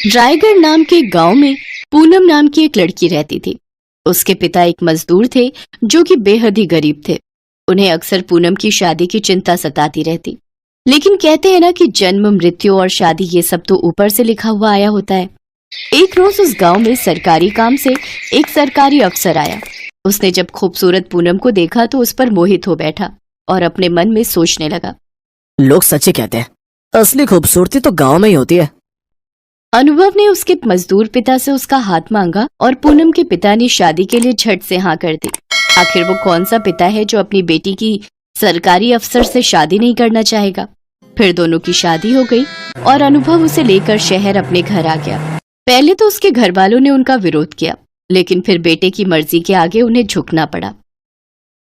रायगढ़ नाम के गांव में पूनम नाम की एक लड़की रहती थी। उसके पिता एक मजदूर थे जो कि बेहद ही गरीब थे। उन्हें अक्सर पूनम की शादी की चिंता सताती रहती। लेकिन कहते हैं ना कि जन्म, मृत्यु और शादी ये सब तो ऊपर से लिखा हुआ आया होता है। एक रोज उस गांव में सरकारी काम से एक सरकारी अफसर आया। उसने जब खूबसूरत पूनम को देखा तो उस पर मोहित हो बैठा और अपने मन में सोचने लगा। लोग सच ही कहते हैं, असली खूबसूरती तो गांव में ही होती है। अनुभव ने उसके मजदूर पिता से उसका हाथ मांगा और पूनम के पिता ने शादी के लिए झट से हाँ कर दी। आखिर वो कौन सा पिता है जो अपनी बेटी की सरकारी अफसर से शादी नहीं करना चाहेगा। फिर दोनों की शादी हो गई और अनुभव उसे लेकर शहर अपने घर आ गया। पहले तो उसके घर वालों ने उनका विरोध किया, लेकिन फिर बेटे की मर्जी के आगे उन्हें झुकना पड़ा।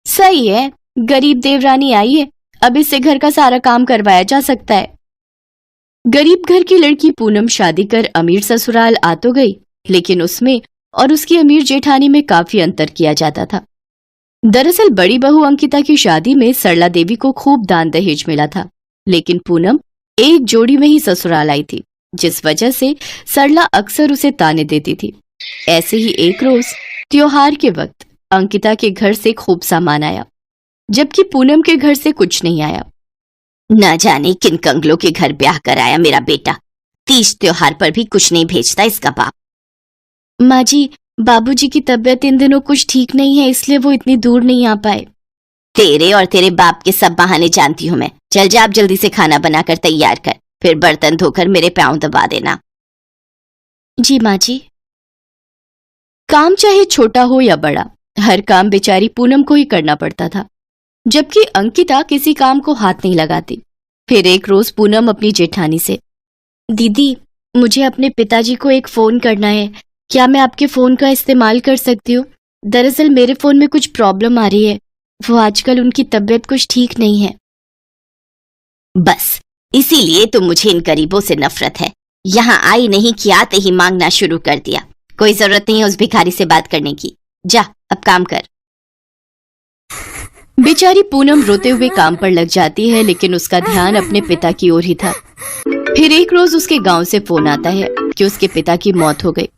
सही है, गरीब देवरानी आई है, अब इससे घर का सारा काम करवाया जा सकता है। गरीब घर की लड़की पूनम शादी कर अमीर ससुराल आ तो गई, लेकिन उसमें और उसकी अमीर जेठानी में काफी अंतर किया जाता था। दरअसल बड़ी बहू अंकिता की शादी में सरला देवी को खूब दान दहेज मिला था, लेकिन पूनम एक जोड़ी में ही ससुराल आई थी, जिस वजह से सरला अक्सर उसे ताने देती थी। ऐसे ही एक रोज त्योहार के वक्त अंकिता के घर से खूब सामान आया, जबकि पूनम के घर से कुछ नहीं आया। न जाने किन कंगलों के घर ब्याह कराया मेरा बेटा, तीज त्योहार पर भी कुछ नहीं भेजता इसका बाप। माँ जी, बाबूजी की तबीयत इन दिनों कुछ ठीक नहीं है, इसलिए वो इतनी दूर नहीं आ पाए। तेरे और तेरे बाप के सब बहाने जानती हूँ मैं। चल जा, अब जल्दी से खाना बनाकर तैयार कर, फिर बर्तन धोकर मेरे पांव दबा देना। जी माँ जी। काम चाहे छोटा हो या बड़ा, हर काम बेचारी पूनम को ही करना पड़ता था, जबकि अंकिता किसी काम को हाथ नहीं लगाती। फिर एक रोज पूनम अपनी जेठानी से, दीदी मुझे अपने पिताजी को एक फोन करना है, क्या मैं आपके फोन का इस्तेमाल कर सकती हूँ? दरअसल मेरे फोन में कुछ प्रॉब्लम आ रही है, वो आजकल उनकी तबीयत कुछ ठीक नहीं है। बस इसीलिए तो मुझे इन गरीबों से नफरत है। यहाँ आई नहीं कि आते ही मांगना शुरू कर दिया। कोई जरूरत नहीं है उस भिखारी से बात करने की, जा अब काम कर। बेचारी पूनम रोते हुए काम पर लग जाती है, लेकिन उसका ध्यान अपने पिता की ओर ही था। फिर एक रोज उसके गांव से फोन आता है कि उसके पिता की मौत हो गई।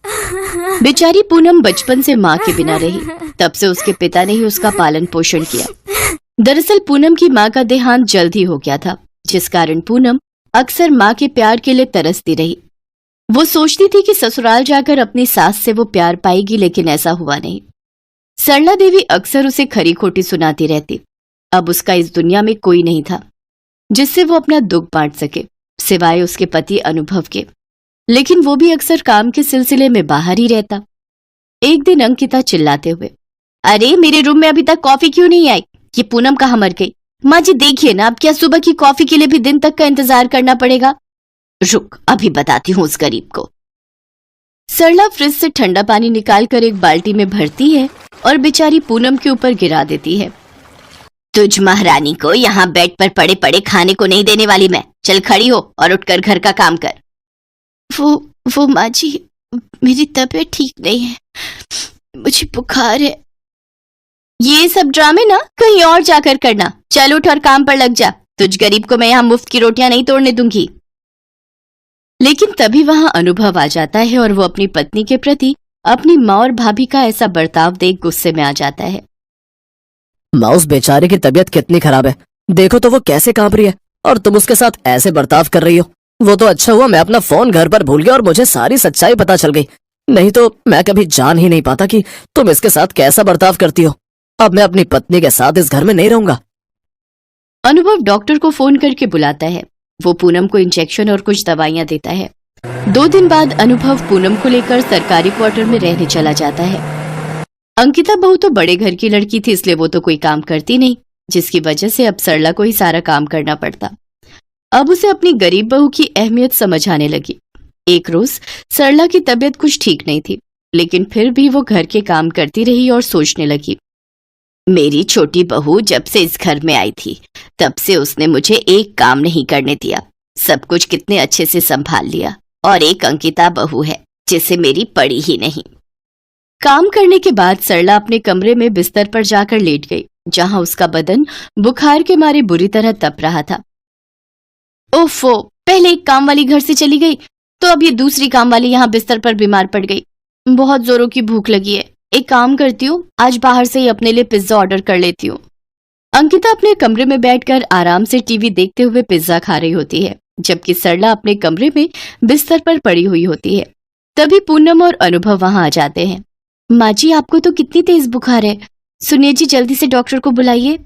बेचारी पूनम बचपन से माँ के बिना रही, तब से उसके पिता ने ही उसका पालन पोषण किया। दरअसल पूनम की माँ का देहांत जल्द ही हो गया था, जिस कारण पूनम अक्सर माँ के प्यार के लिए तरसती रही। वो सोचती थी कि ससुराल जाकर अपनी सास से वो प्यार पाएगी, लेकिन ऐसा हुआ नहीं। सरला देवी अक्सर उसे खरी खोटी सुनाती रहती। अब उसका इस दुनिया में कोई नहीं था जिससे वो अपना दुख बांट सके, सिवाय उसके पति अनुभव के, लेकिन वो भी अक्सर काम के सिलसिले में बाहर ही रहता। एक दिन अंकिता चिल्लाते हुए, अरे मेरे रूम में अभी तक कॉफी क्यों नहीं आई? ये पूनम कहाँ मर गई? माँ जी देखिए ना, अब क्या सुबह की कॉफी के लिए भी दिन तक का इंतजार करना पड़ेगा? रुक, अभी बताती हूँ उस गरीब को। सरला फ्रिज से ठंडा पानी निकालकर एक बाल्टी में भरती है और बेचारी पूनम के ऊपर गिरा देती है। तुझ महारानी को यहाँ बेड पर पड़े पड़े खाने को नहीं देने वाली मैं। चल खड़ी हो और उठकर घर का काम कर। वो माँ जी, मेरी तबीयत ठीक नहीं है, मुझे बुखार है। ये सब ड्रामे ना कहीं और जाकर करना। चल उठ और काम पर लग जा। तुझ गरीब को मैं यहाँ मुफ्त की रोटियां नहीं तोड़ने दूंगी। लेकिन तभी वहां अनुभव आ जाता है और वो अपनी पत्नी के प्रति अपनी माँ और भाभी का ऐसा बर्ताव देख गुस्से में आ जाता है। माँ, उस बेचारे की तबीयत कितनी खराब है, देखो तो वो कैसे कांप रही है, और तुम उसके साथ ऐसे बर्ताव कर रही हो। वो तो अच्छा हुआ मैं अपना फोन घर पर भूल गया और मुझे सारी सच्चाई पता चल गई, नहीं तो मैं कभी जान ही नहीं पाता कि तुम इसके साथ कैसा बर्ताव करती हो। अब मैं अपनी पत्नी के साथ इस घर में नहीं रहूंगा। अनुभव डॉक्टर को फोन करके बुलाता है। वो पूनम को इंजेक्शन और कुछ दवाइयां देता है। 2 दिन बाद अनुभव पूनम को लेकर सरकारी क्वार्टर में रहने चला जाता है। अंकिता बहू तो बड़े घर की लड़की थी, इसलिए वो तो कोई काम करती नहीं, जिसकी वजह से अब सरला को ही सारा काम करना पड़ता। अब उसे अपनी गरीब बहू की अहमियत समझ आने लगी। एक रोज सरला की तबीयत कुछ ठीक नहीं थी, लेकिन फिर भी वो घर के काम करती रही और सोचने लगी, मेरी छोटी बहू जब से इस घर में आई थी तब से उसने मुझे एक काम नहीं करने दिया। सब कुछ कितने अच्छे से संभाल लिया, और एक अंकिता बहू है जिसे मेरी पड़ी ही नहीं। काम करने के बाद सरला अपने कमरे में बिस्तर पर जाकर लेट गई, जहां उसका बदन बुखार के मारे बुरी तरह तप रहा था। ओफो, पहले एक काम वाली घर से चली गई, तो अब ये दूसरी काम वाली यहाँ बिस्तर पर बीमार पड़ गई। बहुत जोरों की भूख लगी है, एक काम करती हूँ, आज बाहर से ही अपने लिए पिज्जा ऑर्डर कर लेती हूँ। अंकिता अपने कमरे में बैठकर आराम से टीवी देखते हुए पिज्जा खा रही होती है, जबकि सरला अपने कमरे में बिस्तर पर पड़ी हुई होती है। तभी पूनम और अनुभव वहां आ जाते हैं। माँ जी, आपको तो कितनी तेज बुखार है, सुनिए जी, जल्दी से डॉक्टर को बुलाइए।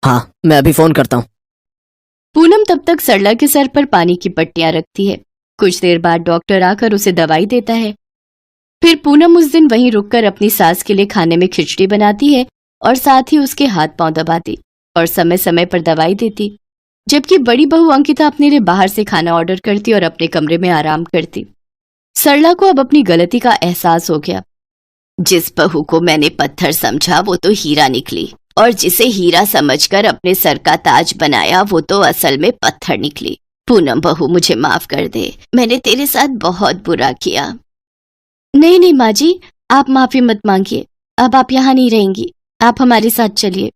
हाँ, मैं अभी फोन करता हूँ। पूनम तब तक सरला के सर पर पानी की पट्टियां रखती है। कुछ देर बाद डॉक्टर आकर उसे दवाई देता है। फिर पूनम उस दिन वहीं रुककर अपनी सास के लिए खाने में खिचड़ी बनाती है और साथ ही उसके हाथ पांव दबाती और समय समय पर दवाई देती, जबकि बड़ी बहू अंकिता अपने लिए बाहर से खाना ऑर्डर करती और अपने कमरे में आराम करती। सरला को अब अपनी गलती का एहसास हो गया। जिस बहू को मैंने पत्थर समझा वो तो हीरा निकली, और जिसे हीरा समझकर अपने सर का ताज बनाया वो तो असल में पत्थर निकली। पूनम बहू, मुझे माफ कर दे, मैंने तेरे साथ बहुत बुरा किया। नहीं नहीं माँ जी, आप माफी मत मांगिए, अब आप यहाँ नहीं रहेंगी, आप हमारे साथ चलिए।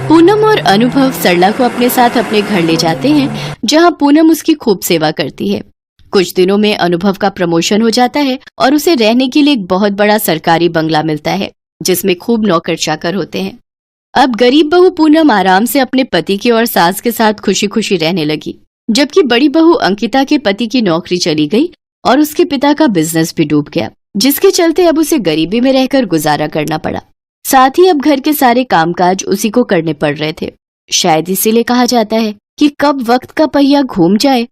पूनम और अनुभव सरला को अपने साथ अपने घर ले जाते हैं, जहाँ पूनम उसकी खूब सेवा करती है। कुछ दिनों में अनुभव का प्रमोशन हो जाता है और उसे रहने के लिए एक बहुत बड़ा सरकारी बंगला मिलता है, जिसमें खूब नौकर चाकर होते हैं। अब गरीब बहू पूनम आराम से अपने पति की और सास के साथ खुशी खुशी रहने लगी, जबकि बड़ी बहू अंकिता के पति की नौकरी चली गई और उसके पिता का बिजनेस भी डूब गया, जिसके चलते अब उसे गरीबी में रहकर गुजारा करना पड़ा। साथ ही अब घर के सारे कामकाज उसी को करने पड़ रहे थे। शायद इसीलिए कहा जाता है कि कब वक्त का पहिया घूम जाए